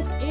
SA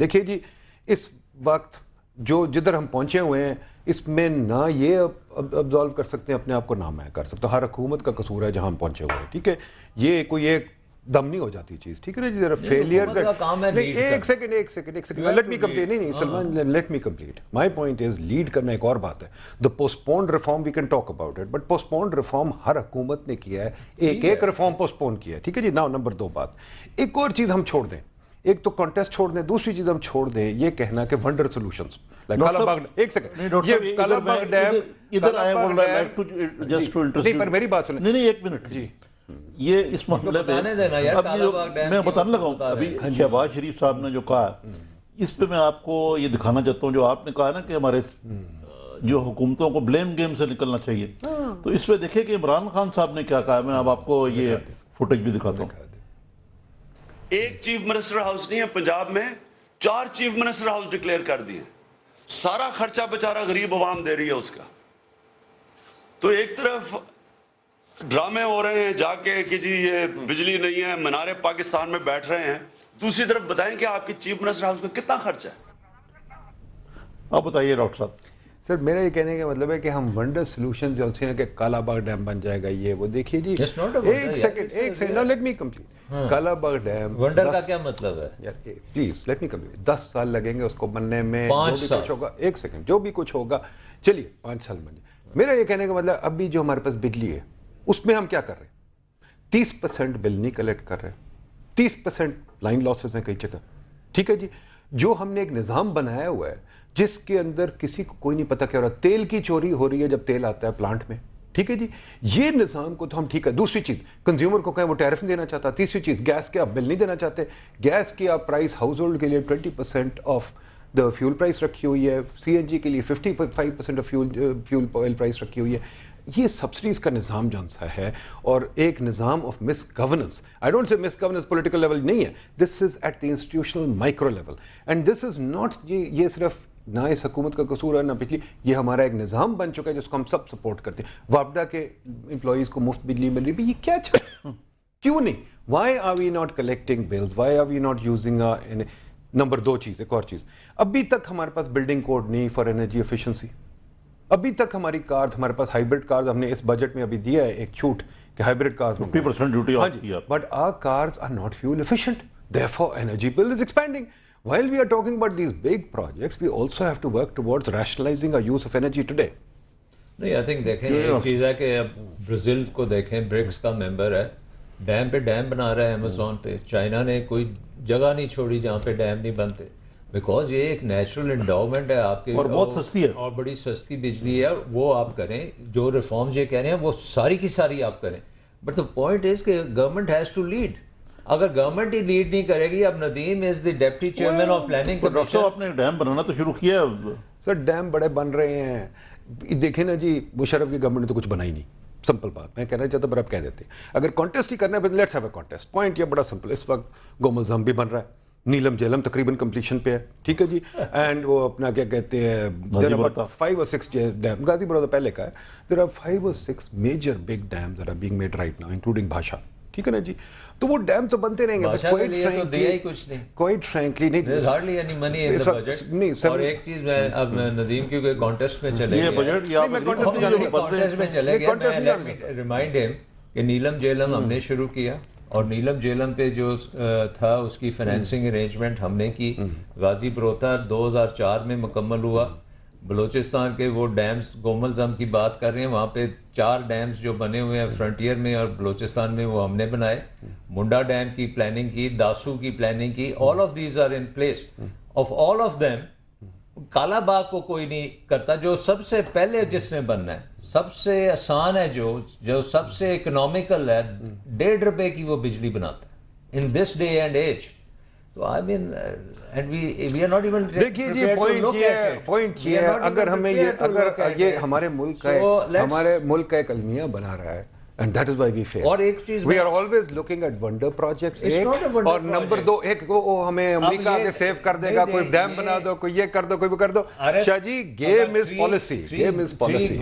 دیکھیے جی اس وقت جو جدھر ہم پہنچے ہوئے ہیں اس میں نہ یہ ابزالو کر سکتے ہیں اپنے آپ کو، نہ میں کر سکتا ہوں. ہر حکومت کا قصور ہے جہاں ہم پہنچے ہوئے ہیں. ٹھیک ہے، یہ کوئی ایک دم نہیں ہو جاتی چیز. ٹھیک ہے نا جی، ذرا فیلئرز ایک سیکنڈ لیٹ می کمپلیٹ. نہیں Salman, let me complete. My point is lead کرنا ایک اور بات ہے. The post pound reform we can talk about it, but post pound reform ہر حکومت نے کیا ہے، ایک ریفارم پوسٹ پون کیا ہے. ٹھیک ہے جی. ناؤ نمبر 2 بات، ایک اور چیز ہم چھوڑ دیں، ایک تو کانٹیسٹ چھوڑ دیں، دوسری چیز ہم چھوڑ دیں یہ کہنا کہ ونڈر سولوشنز کالا باغ. ایک سیکنڈ، یہ کالا باغ ڈیم ادھر آئے بول رہا ہے جسٹ ٹو انٹرسٹ. نہیں پر میری بات سنیں. نہیں ایک منٹ جی. یہ اس معاملے میں میں بتانے لگا ہوں ابھی شہباز شریف صاحب نے جو کہا اس پہ میں آپ کو یہ دکھانا چاہتا ہوں. جو آپ نے کہا نا کہ ہمارے جو حکومتوں کو بلیم گیم سے نکلنا چاہیے، تو اس پہ دیکھیں کہ عمران خان صاحب نے کیا کہا. میں اب آپ کو یہ فوٹیج بھی دکھاتا ہوں. ایک چیف منسٹر ہاؤس نہیں ہے پنجاب میں، 4 چیف منسٹر ہاؤس ڈکلیئر کر دیے. سارا خرچہ بیچارہ غریب عوام دے رہی ہے اس کا. تو ایک طرف ڈرامے ہو رہے ہیں جا کے کہ جی یہ بجلی نہیں ہے، منارے پاکستان میں بیٹھ رہے ہیں، دوسری طرف بتائیں کہ آپ کی چیف منسٹر ہاؤس کا کتنا خرچہ ہے. آپ بتائیے ڈاکٹر صاحب. سر میرا یہ کہنے کا مطلب ہے کہ ہم ونڈر سولوشن جو نا کہ کالا باغ ڈیم بن جائے گا یہ وہ. دیکھیے جی ایک second late me complete. Kala Bagh dam wonder کا کیا مطلب ہے؟ Please late me complete. 10 سال لگیں گے اس کو بننے میں. 5 سال کچھ ہوگا. ایک سیکنڈ، جو بھی کچھ ہوگا چلیے 5 سال بن جائے. میرا یہ کہنے کا مطلب ابھی جو ہمارے پاس بجلی ہے اس میں ہم کیا کر رہے ہیں؟ 30% بل نہیں کلیکٹ کر رہے، 30% لائن لاسز ہیں کئی جگہ. ٹھیک ہے جی. جو ہم نے ایک نظام بنایا ہوا ہے جس کے اندر کسی کو کوئی نہیں پتا کیا ہو رہا ہے. تیل کی چوری ہو رہی ہے جب تیل آتا ہے پلانٹ میں. ٹھیک ہے جی. یہ نظام کو تو ہم ٹھیک ہے. دوسری چیز کنزیومر کو کہیں وہ ٹیرف نہیں دینا چاہتا. تیسری چیز گیس کے آپ بل نہیں دینا چاہتے. گیس کی آپ پرائس ہاؤس ہولڈ کے لیے 20% آف دا فیول پرائس رکھی ہوئی ہے. سی این جی کے لیے 55% آف فیول آئل پرائس رکھی ہوئی ہے. یہ سبسڈیز کا نظام جون سا ہے اور ایک نظام of misgovernance. I don't say misgovernance political level نہیں ہے. This is at the institutional micro level and this is not یہ صرف نہ اس حکومت کا قصور ہے نہ پچھلی. یہ ہمارا ایک نظام بن چکا ہے جس کو ہم سب سپورٹ کرتے ہیں. وابڈا کے امپلائیز کو مفت بجلی مل رہی ہے. یہ کیا کیوں نہیں؟ Why are we not collecting bills? Why are we not using number 2 چیز. ایک اور چیز، ابھی تک ہمارے پاس بلڈنگ کوڈ نہیں فار انرجی ایفیشنسی. ابھی تک ہماری کارز، ہمارے پاس ہائیبرڈ کارز ہم نے اس بجٹ میں ابھی دیا ہے ایک چھوٹ کہ ہائیبرڈ کارز 50% ڈیوٹی آف کیا. But our cars are not fuel efficient. Therefore energy bill is expanding. While we are talking about these big projects, we also have to work towards rationalizing our use of energy today. نہیں I think دیکھیں ایک چیز ہے کہ اب Brazil کو دیکھیں، BRICS کا ممبر ہے، ڈیم پہ ڈیم بنا رہا ہے امیزون پہ. چائنا نے کوئی جگہ نہیں چھوڑی جہاں پہ ڈیم نہیں بنتے، بیکاز یہ ایک نیچرل انڈاؤمنٹ ہے آپ کے، اور بہت سستی ہے اور بڑی سستی بجلی ہے. وہ آپ کریں، جو ریفارمز یہ کہہ رہے ہیں وہ ساری کی ساری آپ کریں. بٹ دا پوائنٹ از کہ گورنمنٹ ہیز ٹو لیڈ. اگر گورنمنٹ ہی لیڈ نہیں کرے گی، اب Nadeem is the deputy chairman of planning doctor صاحب آپ نے ڈیم بنانا تو شروع کیا ہے. سر ڈیم بڑے بن رہے ہیں. دیکھیں نا جی، مشرف کی گورنمنٹ نے تو کچھ بنا ہی نہیں. سمپل بات میں کہنا چاہتا ہوں، پر آپ کہہ دیتے ہیں اگر کانٹیسٹ ہی کرنا ہے let's have a contest. Point یہ بڑا سمپل. اس وقت گوملزم بھی بن رہا ہے، نیلم جیلم تقریباً کمپلیشن پہ ہے. ٹھیک ہے جی. اینڈ وہ اپنا کیا کہتے ہیں 5 or 6 ڈیم. غازی برودہ پہلے کا ہے. There are 5 or 6 major big dams that are being made right now including Bhasha. ٹھیک ہے نا جی. تو وہ ڈیم تو بنتے رہیں گے. کوائٹ فرینکلی نہیں، there's hardly any money in the budget. اور ایک چیز میں اب ندیم کیونکہ کانٹیسٹ میں چلے گئے، کانٹیسٹ میں چلے گئے، میں ریمائنڈ ہم کہ نیلم جیلم ہم نے شروع کیا اور نیلم جیلم پہ جو تھا اس کی فائنینسنگ ارینجمنٹ ہم نے کی. غازی بروتا 2004 میں مکمل ہوا. بلوچستان کے وہ ڈیمز گوملزم کی بات کر رہے ہیں، وہاں پہ 4 ڈیمز جو بنے ہوئے ہیں فرنٹیئر میں اور بلوچستان میں وہ ہم نے بنائے. منڈا ڈیم کی پلاننگ کی، داسو کی پلاننگ کی. All of these are in place. Of all of them Kalabagh کو کوئی نہیں کرتا. جو سب سے پہلے جس نے بننا ہے، سب سے آسان ہے، جو سب سے اکنامیکل ہے، 1.5 روپے کی وہ بجلی بناتا ہے in this day and age. تو I mean and we are not even. دیکھیے جی پوائنٹ یہ ہے، اگر ہمیں یہ اگر یہ ہمارے ملک کا ایک المیہ بنا رہا ہے And that is why we fail. اور ایک چیز We are always looking at wonder projects. It's ایک not a wonder اور نمبر project. دو ایک وہ ہمیں امریکہ یہ- کے سیو کر دے گا, نہیں، کوئی نہیں، ڈیم یہ- بنا دو, کوئی یہ کر دو, کوئی وہ کر دو. ارے Shah ji game is policy, game is policy,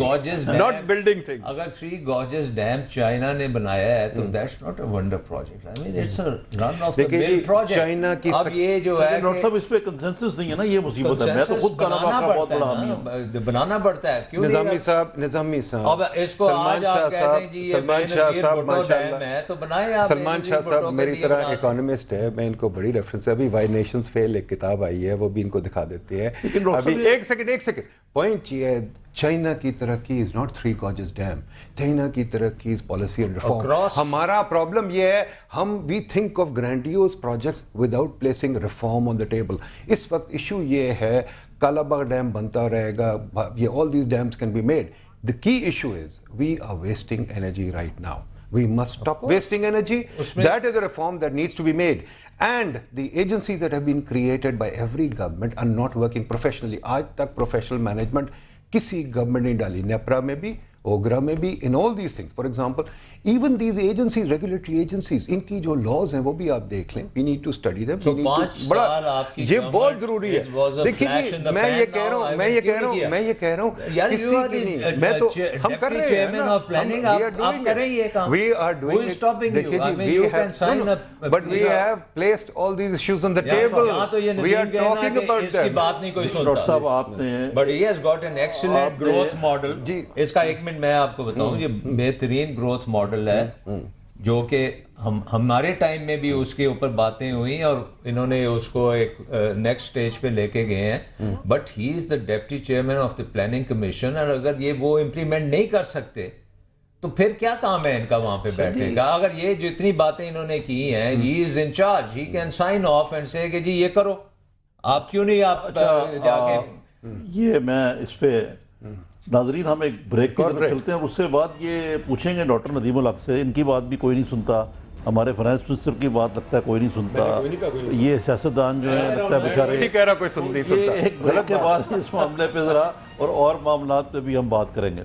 not building things. اگر 3 گارجز ڈیم چائنا نے بنایا ہے تو that's not a wonder project. I mean it's a run of the دیکھیے مل جی، پروجیکٹ. چائنا کی اب یہ جو ہے ڈاکٹر صاحب اس پہ کنسنسس نہیں ہے نا, یہ مصیبت ہے. میں تو خود کالا باغ کا بہت بڑا حامی ہوں. بنانا پڑتا ہے. کیوں نظامی صاحب اب اس کو آج آپ کہتے ہیں جی یہ سلمان شاہ صاحب ماشاء اللہ ہے تو بنائے آپ. سلمان شاہ صاحب میری طرح اکانومسٹ ہے, میں ان کو بڑی ریفرنس ہے. ابھی وائی نیشنز فیل ایک کتاب آئی ہے, وہ بھی ان کو دکھا دیتے ہیں. ابھی ایک سیکنڈ پوائنٹ یہ ہے, چائنا کی ترقی is not 3 gorges dam. China کی ترقی از پالیسی اینڈ ریفارم. ہمارا پرابلم یہ ہے, ہم we think of grandiose projects without placing reform on the table. اس وقت ایشو یہ ہے, کالا باغ ڈیم بنتا رہے گا, یہ all these dams can be made. The key issue is we are wasting energy right now. We must stop wasting energy. That is a reform that needs to be made. And the agencies that have been created by every government are not working professionally. آج تک professional management کسی government نے ڈالی. نیپرا میں بھی, اوگرا میں بھی, in all these things. For example, even these agencies, regulatory agencies, ان کی جو laws ہیں وہ بھی آپ دیکھ لیں. We need to study them. So 5 سال آپ کی یہ بہت ضروری ہے. دیکھیے جی, میں یہ کہہ رہا ہوں, کسی کی نہیں, میں تو ہم کر رہے ہیں نا, آپ کریں یہ کام. we are doing it. دیکھیے جی, we have, but we have placed all these issues on the table. We are talking about اس کی them. بات نہیں کوئی ڈاکٹر صاحب سنتا. آپ نے But he has got an excellent growth model. جی. اس کا ایک منٹ میں آپ کو بتاؤں, یہ بہترین گروتھ ماڈل ہے جو کہ ہمارے ٹائم میں بھی اس کے اوپر باتیں ہوئی اور انہوں نے اس کو ایک نیکسٹ سٹیج پہ لے کے گئے ہیں. But he is the deputy chairman of the planning commission, اور اگر یہ وہ امپلیمنٹ نہیں کر سکتے تو پھر کیا کام ہے ان کا وہاں پہ بیٹھنے کا. اگر یہ جتنی باتیں انہوں نے کی ہیں, he is in charge, he can sign off and say کہ جی یہ کرو. آپ کیوں نہیں آپ جا کے. یہ میں اس پہ ناظرین ہم ایک بریک کی طرف چلتے ہیں, اس سے بعد یہ پوچھیں گے ڈاکٹر ندیم الحق سے. ان کی بات بھی کوئی نہیں سنتا, ہمارے فائنانس منسٹر کی بات لگتا ہے کوئی نہیں سنتا, یہ سیاستدان جو ہیں لگتا ہے بیچارے کہہ رہا کوئی سن نہیں سکتا. ایک بریک کے بعد اس معاملے پہ ذرا اور معاملات پہ بھی ہم بات کریں گے.